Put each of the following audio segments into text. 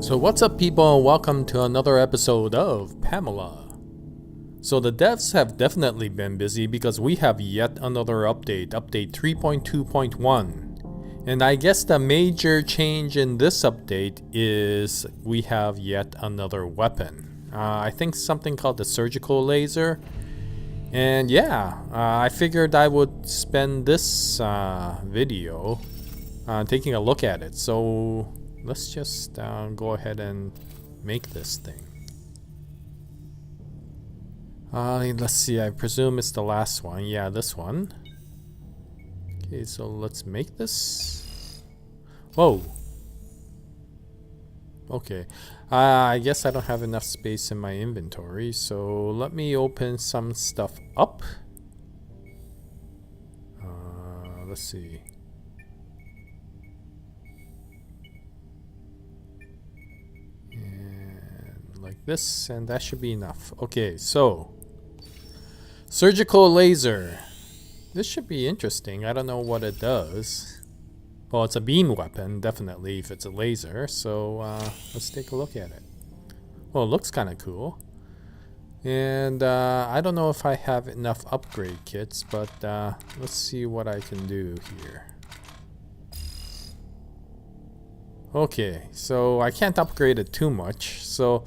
So what's up people, and welcome to another episode of Pamela. So the devs have definitely been busy because we have yet another update, update 3.2.1. And I guess the major change in this update is we have yet another weapon. I think something called the surgical laser. And yeah, I figured I would spend this video taking a look at it. So let's just go ahead and make this thing. Let's see, I presume it's the last one. Yeah, this one. Okay, so let's make this. Whoa. Okay. I guess I don't have enough space in my inventory, so let me open some stuff up. Let's see. Like this, and that should be enough. Okay, so surgical laser. This should be interesting. I don't know what it does. Well, it's a beam weapon, definitely, if it's a laser. So let's take a look at it. Well, it looks kind of cool. And I don't know if I have enough upgrade kits, but let's see what I can do here. Okay, so I can't upgrade it too much. So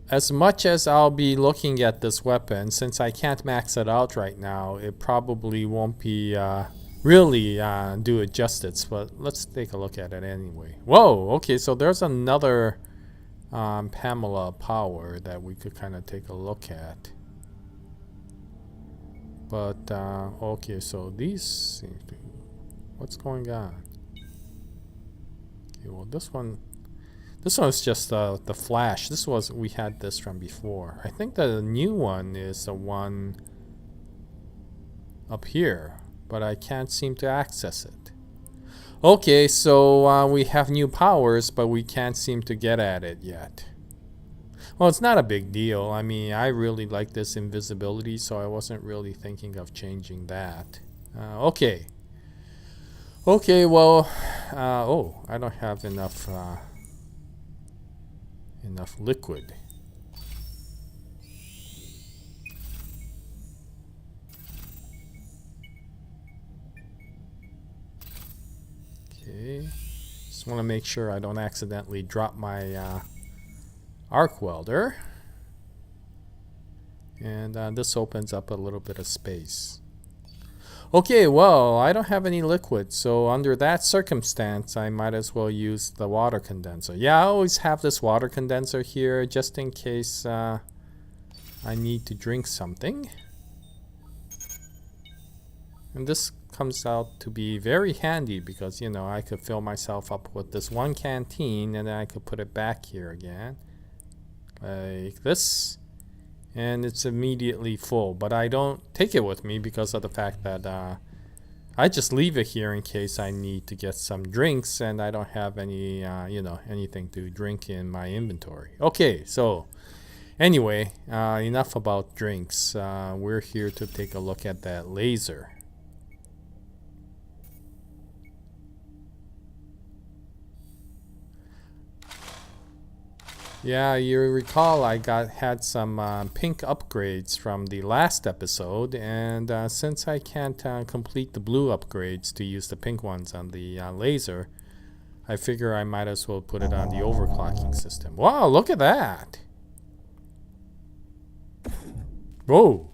as much as I'll be looking at this weapon, since I can't max it out right now, it probably won't be really do it justice. But let's take a look at it anyway. Whoa, okay, so there's another P.A.M.E.L.A power that we could kind of take a look at. But okay, so these seem to... What's going on? Okay, well this one is just the flash. We had this from before. I think the new one is the one up here, but I can't seem to access it. Okay, so we have new powers, but we can't seem to get at it yet. Well, it's not a big deal. I mean, I really like this invisibility, so I wasn't really thinking of changing that. Okay. Okay, well, oh, I don't have enough liquid. Okay, just want to make sure I don't accidentally drop my arc welder. And this opens up a little bit of space. Okay, well, I don't have any liquid, so under that circumstance, I might as well use the water condenser. Yeah, I always have this water condenser here just in case I need to drink something. And this comes out to be very handy because, you know, I could fill myself up with this one canteen and then I could put it back here again. Like this. And it's immediately full, but I don't take it with me because of the fact that I just leave it here in case I need to get some drinks and I don't have any, you know, anything to drink in my inventory. Okay, so anyway, enough about drinks. We're here to take a look at that laser. Yeah, you recall I had some pink upgrades from the last episode, and since I can't complete the blue upgrades to use the pink ones on the laser, I figure I might as well put it on the overclocking system. Wow, look at that! Whoa!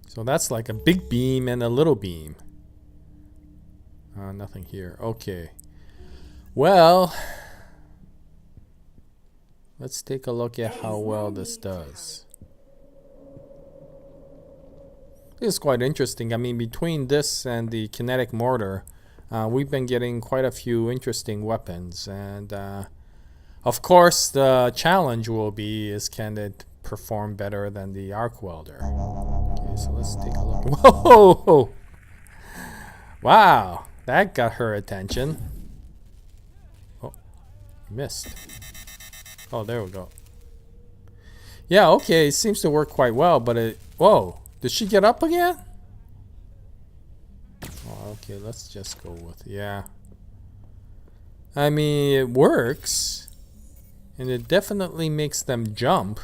So that's like a big beam and a little beam. Nothing here. Okay. Well... let's take a look at how well this does. This is quite interesting. I mean, between this and the kinetic mortar, we've been getting quite a few interesting weapons. And of course, the challenge will be is can it perform better than the arc welder? Okay, so let's take a look. Whoa! Wow, that got her attention. Oh, missed. Oh, there we go. Yeah, okay, it seems to work quite well, but it... Whoa, did she get up again? Oh, okay, let's just go with... Yeah. I mean, it works, and it definitely makes them jump,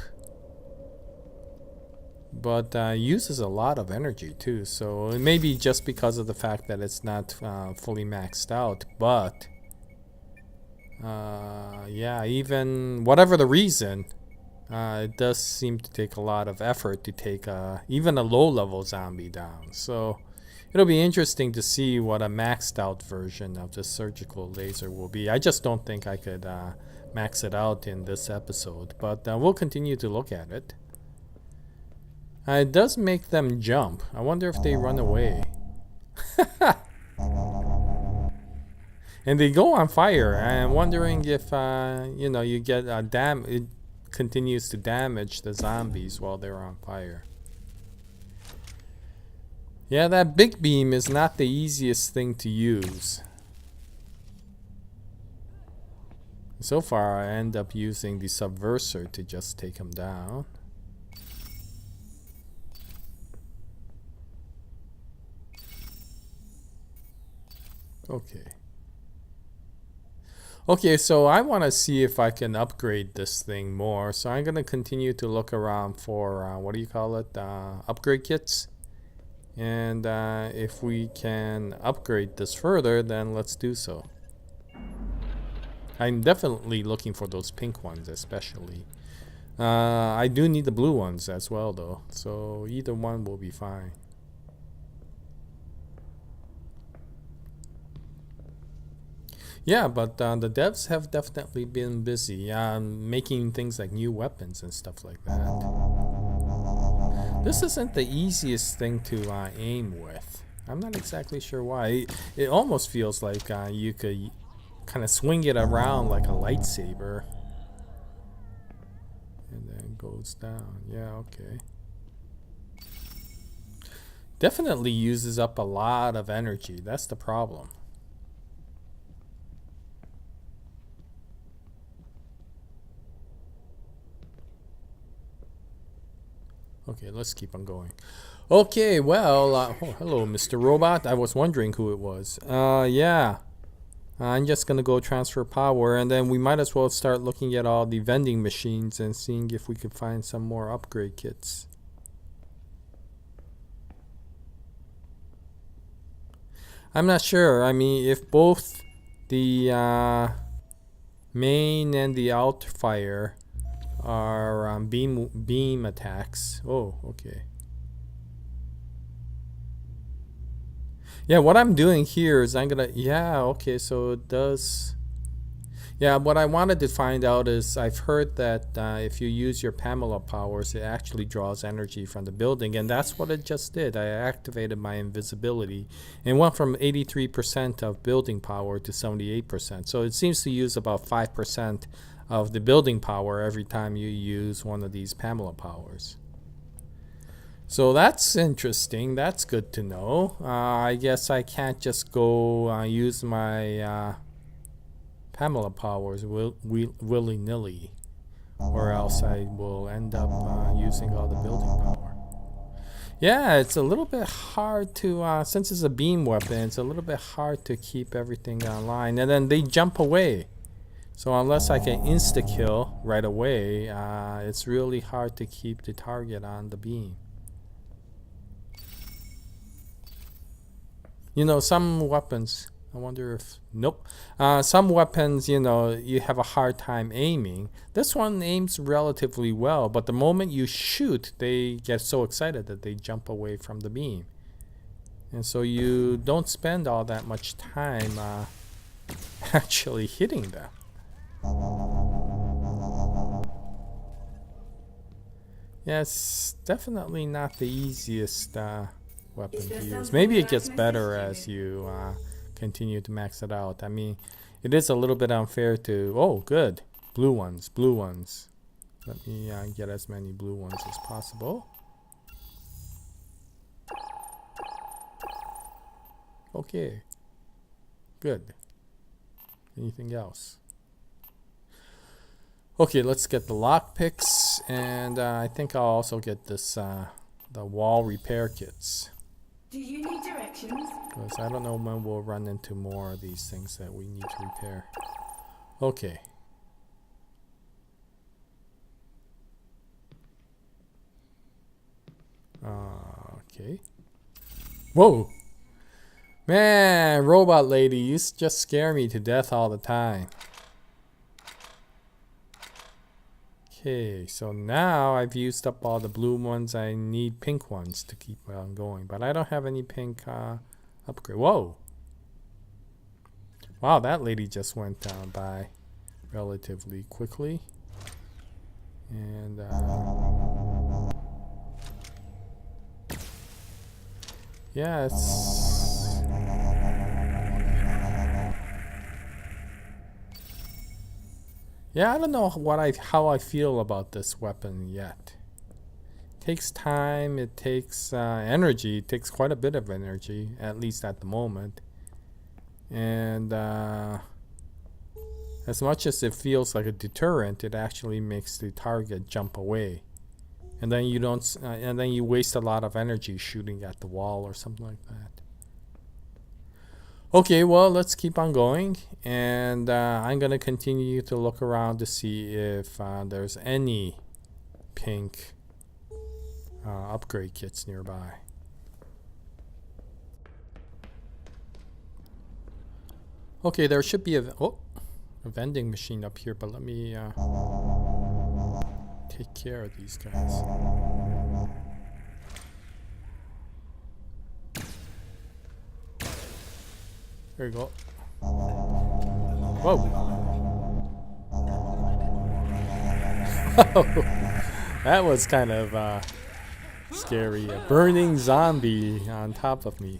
but uses a lot of energy too. So it may be just because of the fact that it's not fully maxed out, but yeah, even whatever the reason, it does seem to take a lot of effort to take even a low-level zombie down. So it'll be interesting to see what a maxed out version of the surgical laser will be. I just don't think I could max it out in this episode, but we'll continue to look at it. It does make them jump. I wonder if they run away. And they go on fire. I'm wondering if you get it continues to damage the zombies while they're on fire. Yeah, that big beam is not the easiest thing to use. So far, I end up using the subversor to just take him down. Okay. Okay, so I want to see if I can upgrade this thing more. So I'm going to continue to look around for, what do you call it, upgrade kits. And if we can upgrade this further, then let's do so. I'm definitely looking for those pink ones especially. I do need the blue ones as well though, so either one will be fine. Yeah, but the devs have definitely been busy making things like new weapons and stuff like that. This isn't the easiest thing to aim with. I'm not exactly sure why. It almost feels like you could kind of swing it around like a lightsaber. And then it goes down. Yeah, okay. Definitely uses up a lot of energy. That's the problem. Okay, let's keep on going. Okay, well, oh, hello, Mr. Robot. I was wondering who it was. Yeah. I'm just gonna go transfer power, and then we might as well start looking at all the vending machines and seeing if we can find some more upgrade kits. I'm not sure. I mean, if both the main and the alt fire are beam attacks. Oh, okay. Yeah, what I'm doing here is I'm gonna, yeah, okay, so it does. Yeah, what I wanted to find out is I've heard that if you use your P.A.M.E.L.A powers, it actually draws energy from the building, and that's what it just did. I activated my invisibility and went from 83% of building power to 78%. So it seems to use about 5% of the building power every time you use one of these P.A.M.E.L.A powers. So that's interesting. That's good to know. I guess I can't just go use my P.A.M.E.L.A powers willy-nilly, or else I will end up using all the building power. Yeah, it's a little bit hard to, since it's a beam weapon, it's a little bit hard to keep everything online. And then they jump away. So unless I can insta-kill right away, it's really hard to keep the target on the beam. You know, some weapons, I wonder if, nope. Some weapons, you know, you have a hard time aiming. This one aims relatively well, but the moment you shoot, they get so excited that they jump away from the beam. And so you don't spend all that much time actually hitting them. Yeah, it's definitely not the easiest weapon to use. Maybe it gets better as you continue to max it out. I mean, it is a little bit unfair to... Oh, good. Blue ones, blue ones. Let me get as many blue ones as possible. Okay. Good. Anything else? Okay, let's get the lockpicks, and I think I'll also get this the wall repair kits. Do you need directions? Because I don't know when we'll run into more of these things that we need to repair. Okay. Okay. Whoa! Man, robot lady, you just scare me to death all the time. Okay, so now I've used up all the blue ones. I need pink ones to keep on going, but I don't have any pink upgrade. Whoa! Wow, that lady just went by relatively quickly. And yeah, it's I don't know how I feel about this weapon yet. It takes time, it takes energy, it takes quite a bit of energy, at least at the moment. And as much as it feels like a deterrent, it actually makes the target jump away. And then you don't, and then you waste a lot of energy shooting at the wall or something like that. Okay, well, let's keep on going, and I'm gonna continue to look around to see if there's any pink upgrade kits nearby. Okay, there should be a vending machine up here, but let me take care of these guys. There you go. Whoa. That was kind of scary. A burning zombie on top of me.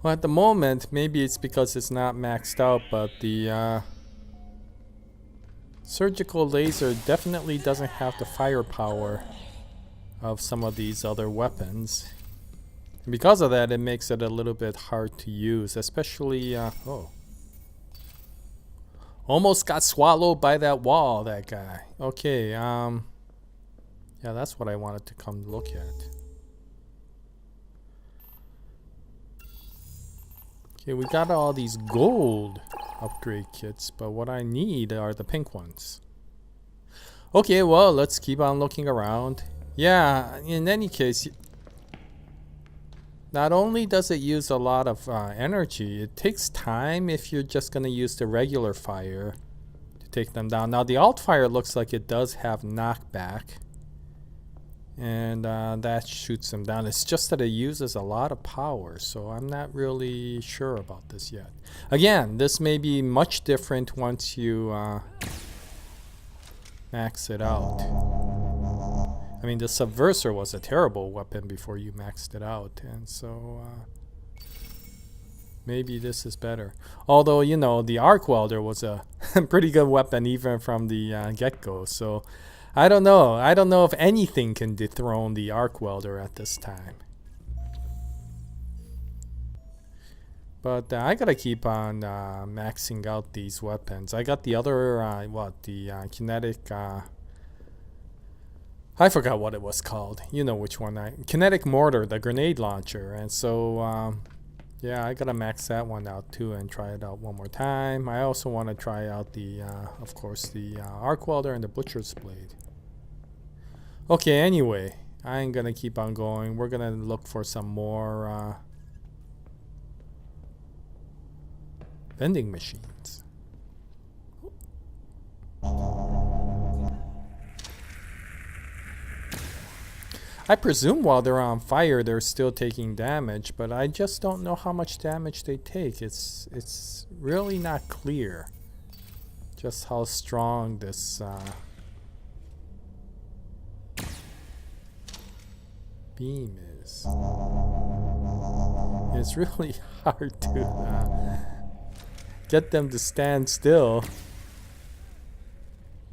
Well, at the moment, maybe it's because it's not maxed out, but the surgical laser definitely doesn't have the firepower of some of these other weapons. And because of that, it makes it a little bit hard to use, especially almost got swallowed by that wall, that guy. Okay, yeah, that's what I wanted to come look at. Okay, we got all these gold upgrade kits, but what I need are the pink ones. Okay, well, let's keep on looking around. Yeah, in any case, not only does it use a lot of energy, it takes time if you're just going to use the regular fire to take them down. Now, the alt fire looks like it does have knockback, and that shoots them down. It's just that it uses a lot of power, so I'm not really sure about this yet. Again, this may be much different once you max it out. I mean, the Subversor was a terrible weapon before you maxed it out, and so maybe this is better. Although, you know, the arc welder was a pretty good weapon even from the get-go, so I don't know. I don't know if anything can dethrone the arc welder at this time. But I gotta keep on maxing out these weapons. I got the other, kinetic, I forgot what it was called. You know which one. Kinetic mortar, the grenade launcher. And so, yeah, I gotta max that one out too and try it out one more time. I also want to try out the, of course, the arc welder and the butcher's blade. Okay, anyway, I'm gonna keep on going. We're gonna look for some more vending machines. I presume while they're on fire, they're still taking damage, but I just don't know how much damage they take. It's really not clear just how strong this beam is. It's really hard to get them to stand still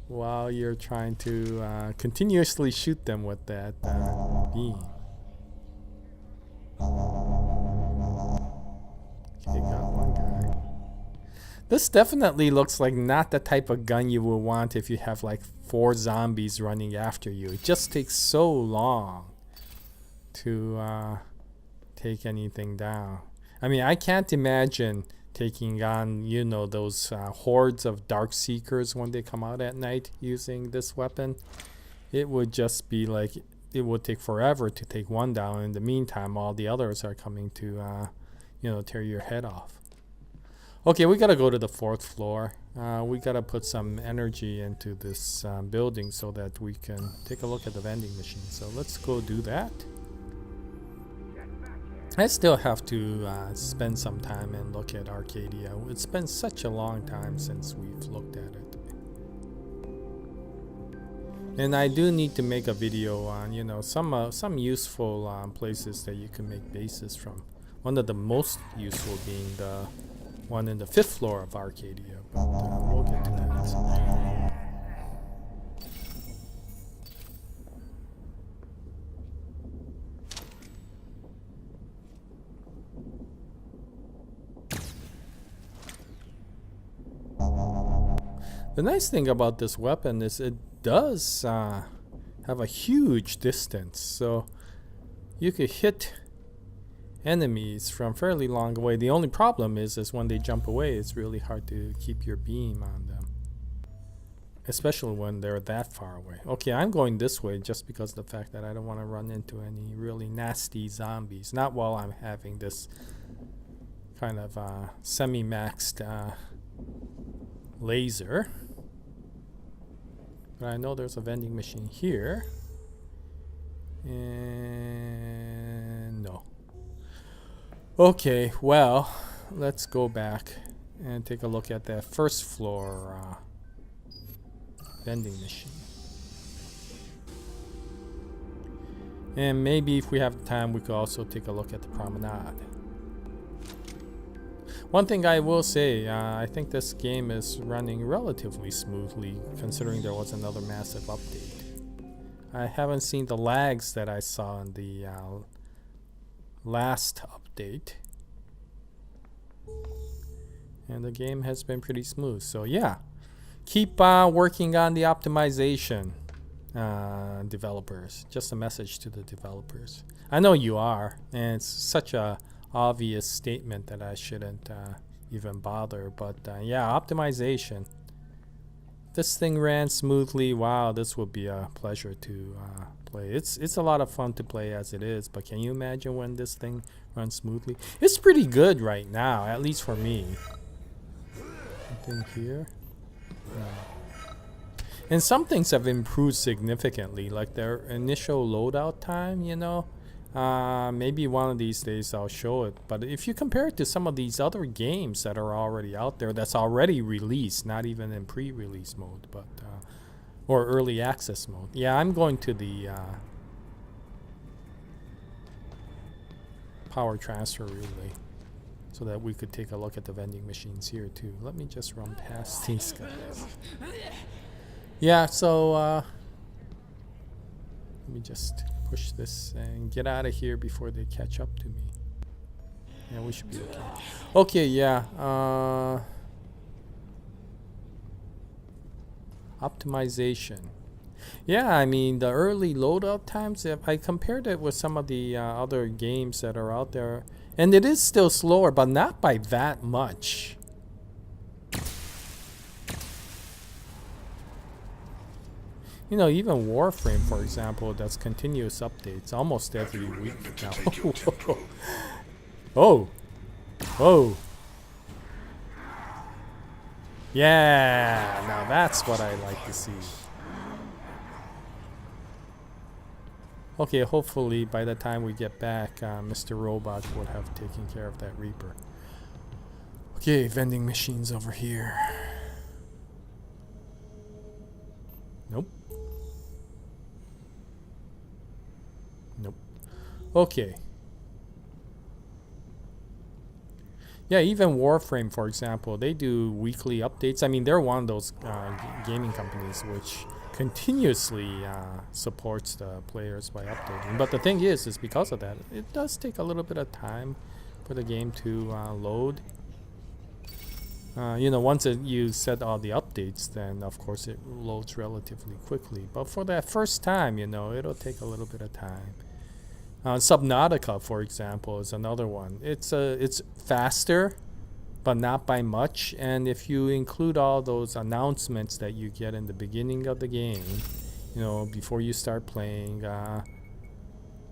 while you're trying to continuously shoot them with that beam. Okay, got one guy. This definitely looks like not the type of gun you will want if you have like 4 zombies running after you. It just takes so long to take anything down. I mean, I can't imagine taking on, you know, those hordes of dark seekers when they come out at night using this weapon. It would just be like, it would take forever to take one down. In the meantime, all the others are coming to, you know, tear your head off. Okay, we gotta go to the 4th floor. We gotta put some energy into this building so that we can take a look at the vending machine. So let's go do that. I still have to spend some time and look at Arcadia. It's been such a long time since we've looked at it. And I do need to make a video on, you know, some useful places that you can make bases from. One of the most useful being the one in the 5th floor of Arcadia, but we'll get to that. The nice thing about this weapon is it does have a huge distance, so you could hit enemies from fairly long away. The only problem is when they jump away, it's really hard to keep your beam on them, especially when they're that far away. Okay, I'm going this way just because of the fact that I don't want to run into any really nasty zombies. Not while I'm having this kind of semi-maxed laser. But I know there's a vending machine here. And no. Okay, well, let's go back and take a look at that 1st floor vending machine. And maybe if we have time, we could also take a look at the promenade. One thing I will say, I think this game is running relatively smoothly considering there was another massive update. I haven't seen the lags that I saw in the last update. And the game has been pretty smooth. So yeah, keep working on the optimization, developers. Just a message to the developers. I know you are, and it's such a obvious statement that I shouldn't even bother, but yeah, optimization. This thing ran smoothly. Wow, this would be a pleasure to play. It's a lot of fun to play as it is, but can you imagine when this thing runs smoothly? It's pretty good right now, at least for me. Anything here? No. And some things have improved significantly, like their initial loadout time, you know. Maybe one of these days I'll show it, but if you compare it to some of these other games that are already out there, that's already released, not even in pre-release mode, but or early access mode. Yeah, I'm going to the power transfer relay so that we could take a look at the vending machines here too. Let me just run past these guys. Yeah, so let me just push this and get out of here before they catch up to me. Yeah, we should be okay. Okay, yeah. Optimization. Yeah, I mean, the early loadout times, if I compared it with some of the other games that are out there, and it is still slower, but not by that much. You know, even Warframe, for example, does continuous updates almost every week now. Oh! Oh! Yeah! Now that's what I like to see. Okay, hopefully by the time we get back, Mr. Robot would have taken care of that Reaper. Okay, vending machines over here. Nope. Nope. Okay. Yeah, even Warframe, for example, they do weekly updates. I mean, they're one of those gaming companies which continuously supports the players by updating. But the thing is because of that, it does take a little bit of time for the game to load. You know, once you set all the updates, then of course it loads relatively quickly. But for that first time, you know, it'll take a little bit of time. Subnautica, for example, is another one. It's faster, but not by much. And if you include all those announcements that you get in the beginning of the game, you know, before you start playing,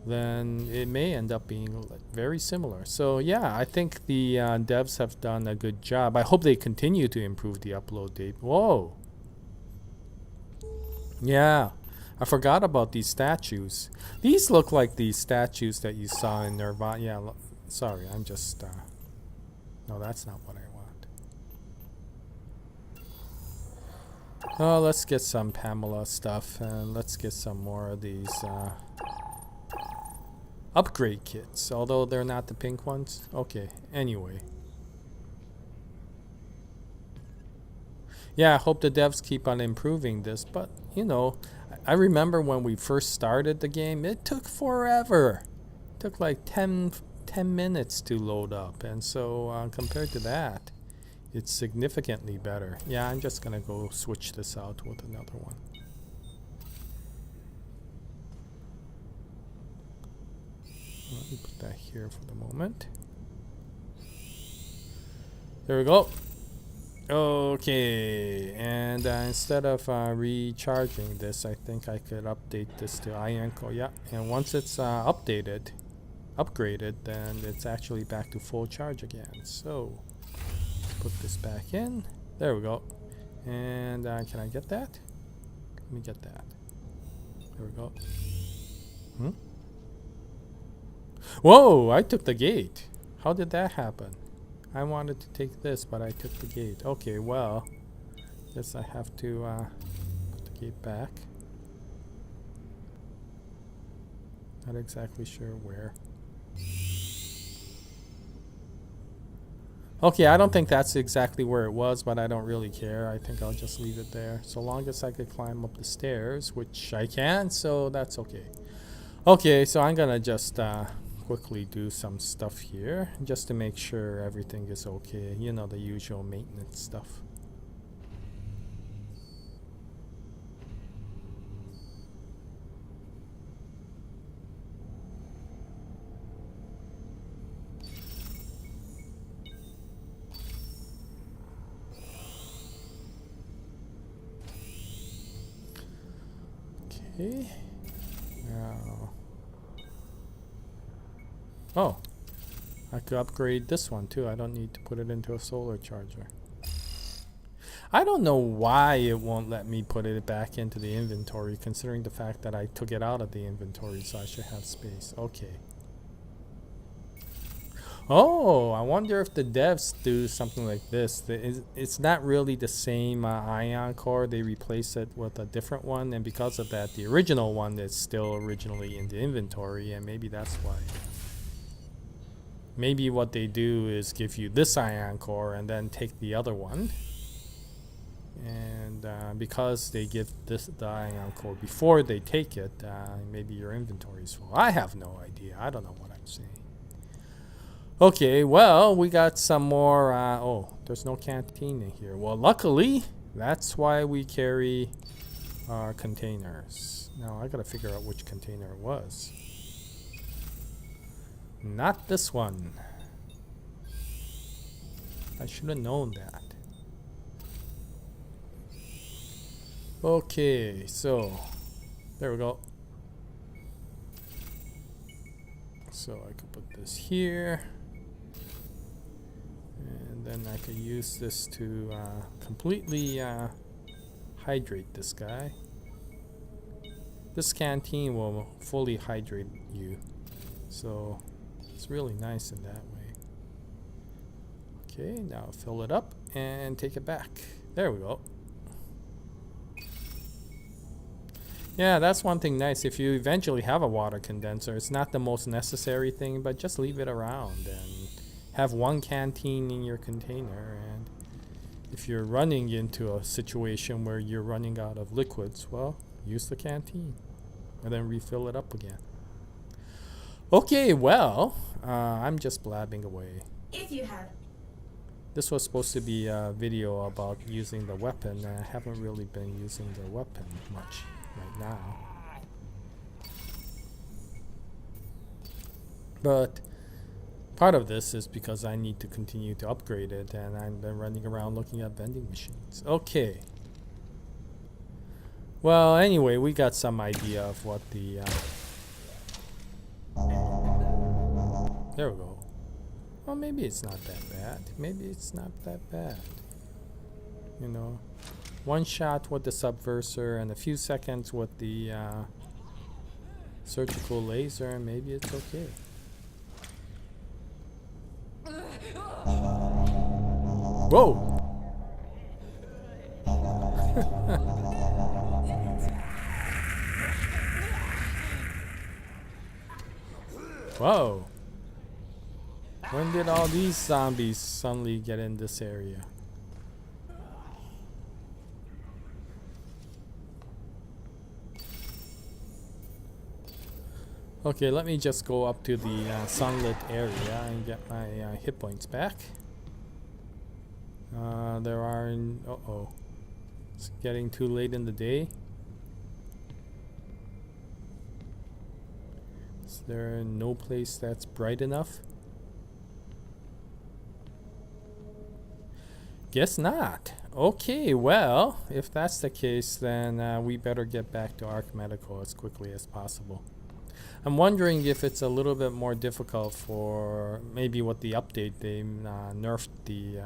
then it may end up being very similar. So yeah, I think the devs have done a good job. I hope they continue to improve the upload date. Whoa. Yeah, I forgot about these statues. These look like the statues that you saw in Nirvana. Yeah, sorry, I'm just... no, that's not what I want. Oh, let's get some P.A.M.E.L.A stuff, and let's get some more of these... upgrade kits, although they're not the pink ones. Okay, anyway. Yeah, I hope the devs keep on improving this, but, you know, I remember when we first started the game, it took forever. It took like 10 minutes to load up, and so compared to that, it's significantly better. Yeah, I'm just gonna go switch this out with another one. Let me put that here for the moment. There we go. Okay, and instead of recharging this, I think I could update this to iron core. Yeah, and once it's upgraded, then it's actually back to full charge again. So, put this back in. There we go. And can I get that? Let me get that. There we go. Whoa, I took the gate. How did that happen? I wanted to take this, but I took the gate. Okay, well, guess I have to put the gate back. Not exactly sure where. Okay, I don't think that's exactly where it was, but I don't really care. I think I'll just leave it there. So long as I could climb up the stairs, which I can, so that's okay. Okay, so I'm gonna just quickly do some stuff here just to make sure everything is okay. You know, the usual maintenance stuff. Okay. Now, oh, I could upgrade this one too. I don't need to put it into a solar charger. I don't know why it won't let me put it back into the inventory, considering the fact that I took it out of the inventory, so I should have space. Okay. Oh, I wonder if the devs do something like this. It's not really the same ion core. They replace it with a different one, and because of that, the original one is still originally in the inventory, and maybe that's why. Maybe what they do is give you this ion core and then take the other one. And because they give the ion core before they take it, maybe your inventory is full. I have no idea. I don't know what I'm saying. Okay, well, we got some more. Oh, there's no canteen in here. Well, luckily, that's why we carry our containers. Now, I gotta figure out which container it was. Not this one. I should have known that. Okay, so there we go. So I could put this here. And then I could use this to completely hydrate this guy. This canteen will fully hydrate you. So it's really nice in that way. Okay, now fill it up and take it back. There we go. Yeah, that's one thing nice. If you eventually have a water condenser, it's not the most necessary thing, but just leave it around and have one canteen in your container. And if you're running into a situation where you're running out of liquids, well, use the canteen and then refill it up again. Okay, well, I'm just blabbing away. If you have. This was supposed to be a video about using the weapon, and I haven't really been using the weapon much right now. But part of this is because I need to continue to upgrade it, and I've been running around looking at vending machines. Okay. Well, anyway, we got some idea of what the... there we go. Well, maybe it's not that bad. Maybe it's not that bad. You know, one shot with the subversor and a few seconds with the surgical laser, and maybe it's okay. Whoa! Whoa! When did all these zombies suddenly get in this area? Okay, let me just go up to the sunlit area and get my hit points back. There are... uh-oh. It's getting too late in the day. Is there no place that's bright enough? Guess not. Okay, well, if that's the case, then we better get back to Arc Medical as quickly as possible. I'm wondering if it's a little bit more difficult for maybe with the update they nerfed the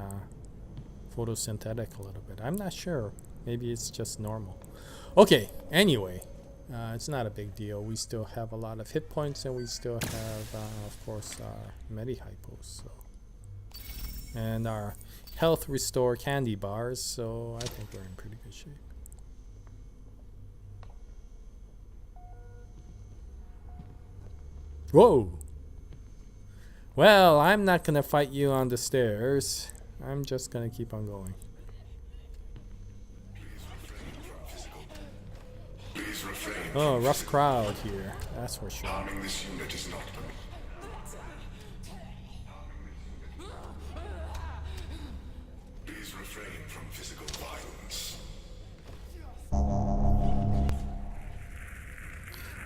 photosynthetic a little bit. I'm not sure. Maybe it's just normal. Okay, anyway, it's not a big deal. We still have a lot of hit points, and we still have, of course, our Medi-Hypos. So. And our health restore candy bars, so I think we're in pretty good shape. Whoa! Well, I'm not gonna fight you on the stairs. I'm just gonna keep on going. Oh, rough crowd here. That's for sure. Harming this unit is not permitted. Please refrain from physical violence.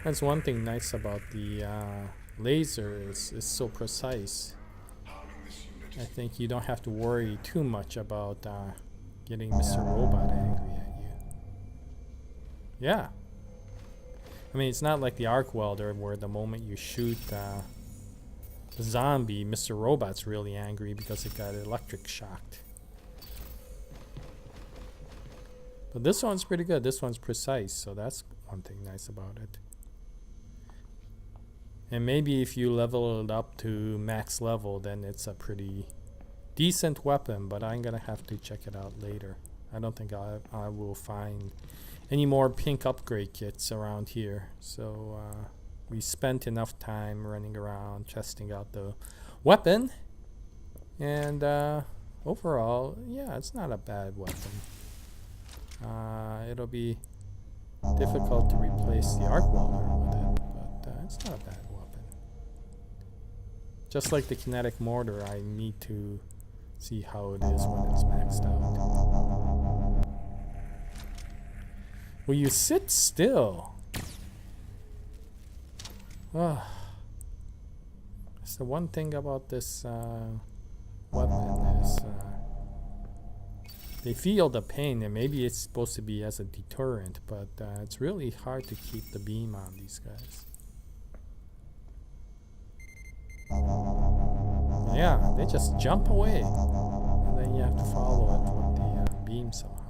That's one thing nice about the laser is it's so precise. I think you don't have to worry too much about getting Mr. Robot angry at you. Yeah. I mean, it's not like the arc welder where the moment you shoot the zombie, Mr. Robot's really angry because it got electric shocked. But this one's pretty good. This one's precise, so that's one thing nice about it. And maybe if you level it up to max level, then it's a pretty decent weapon, but I'm gonna have to check it out later. I don't think I will find any more pink upgrade kits around here. So we spent enough time running around testing out the weapon, and overall, yeah, it's not a bad weapon. It'll be difficult to replace the arc welder with it, but it's not a bad weapon. Just like the kinetic mortar, I need to see how it is when it's maxed out. Will you sit still? That's the one thing about this weapon is they feel the pain, and maybe it's supposed to be as a deterrent, but it's really hard to keep the beam on these guys. Yeah, they just jump away, and then you have to follow it with the beam somehow.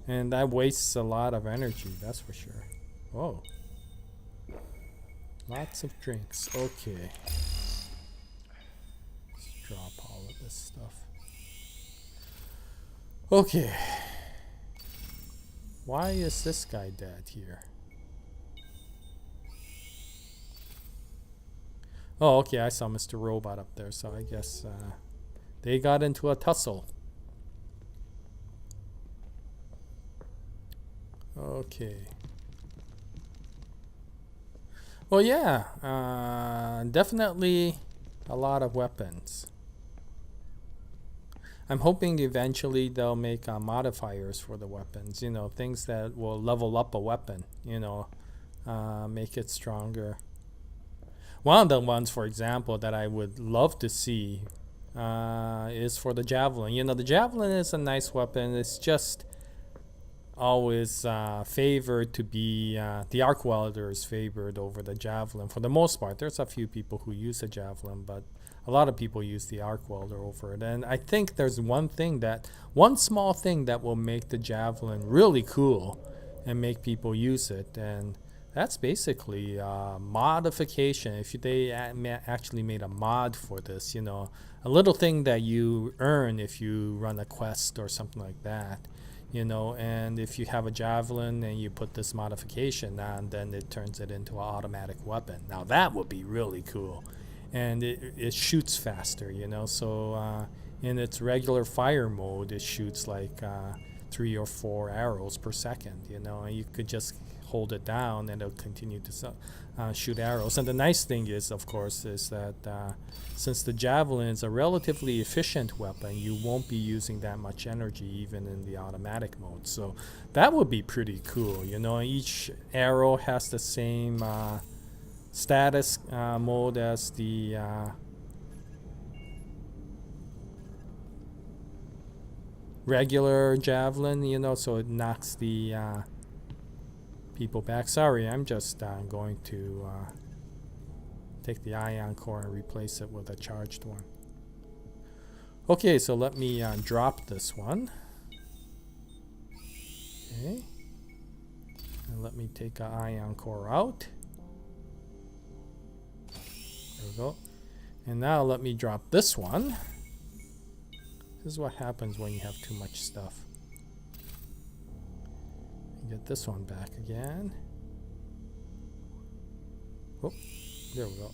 And that wastes a lot of energy, that's for sure. Oh. Lots of drinks. Okay. Let's drop all of this stuff. Okay. Why is this guy dead here? Oh, okay, I saw Mr. Robot up there, so I guess they got into a tussle. Okay. Well, yeah, definitely a lot of weapons. I'm hoping eventually they'll make modifiers for the weapons. You know, things that will level up a weapon. You know, make it stronger. One of the ones, for example, that I would love to see is for the javelin. You know, the javelin is a nice weapon. It's just always favored to be the arc welder is favored over the javelin for the most part. There's a few people who use the javelin, but a lot of people use the arc welder over it. And I think there's one small thing that will make the javelin really cool and make people use it, and that's basically modification. If they actually made a mod for this, you know, a little thing that you earn if you run a quest or something like that, you know, and if you have a javelin and you put this modification on, then it turns it into an automatic weapon. Now that would be really cool, and it shoots faster, you know. So in its regular fire mode, it shoots like 3 or 4 arrows per second, you know, and you could just hold it down and it'll continue to shoot arrows. And the nice thing is, of course, is that since the javelin is a relatively efficient weapon, you won't be using that much energy even in the automatic mode. So that would be pretty cool, you know. Each arrow has the same status mode as the regular javelin, you know, so it knocks the people back. Sorry, I'm just going to take the ion core and replace it with a charged one. Okay, so let me drop this one. Okay, and let me take an ion core out. There we go. And now let me drop this one. This is what happens when you have too much stuff. Get this one back again. Oh, there we go.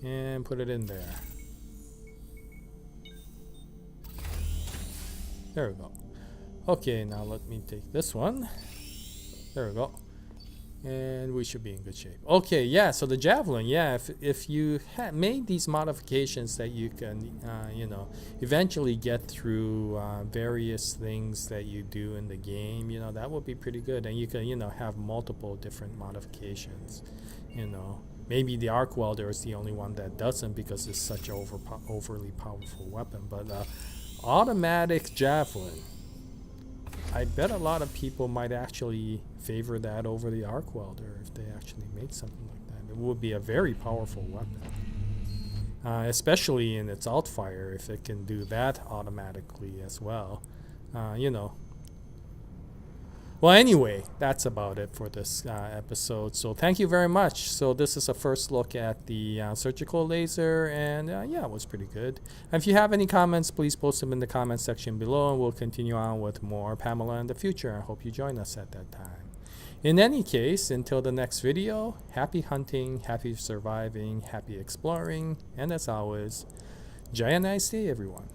And put it in there. There we go. Okay, now let me take this one. There we go. And we should be in good shape. Okay, yeah, so the javelin, yeah, if you made these modifications that you can, you know, eventually get through various things that you do in the game, you know, that would be pretty good. And you can, you know, have multiple different modifications, you know. Maybe the arc welder is the only one that doesn't because it's such an overly powerful weapon. But automatic javelin, I bet a lot of people might actually favor that over the arc welder if they actually made something like that. It would be a very powerful weapon, especially in its alt fire if it can do that automatically as well. You know. Well, anyway, that's about it for this episode. So thank you very much. So this is a first look at the surgical laser, and yeah, it was pretty good. And if you have any comments, please post them in the comment section below, and we'll continue on with more Pamela in the future. I hope you join us at that time. In any case, until the next video, happy hunting, happy surviving, happy exploring, and as always, Jaya, nice day, everyone.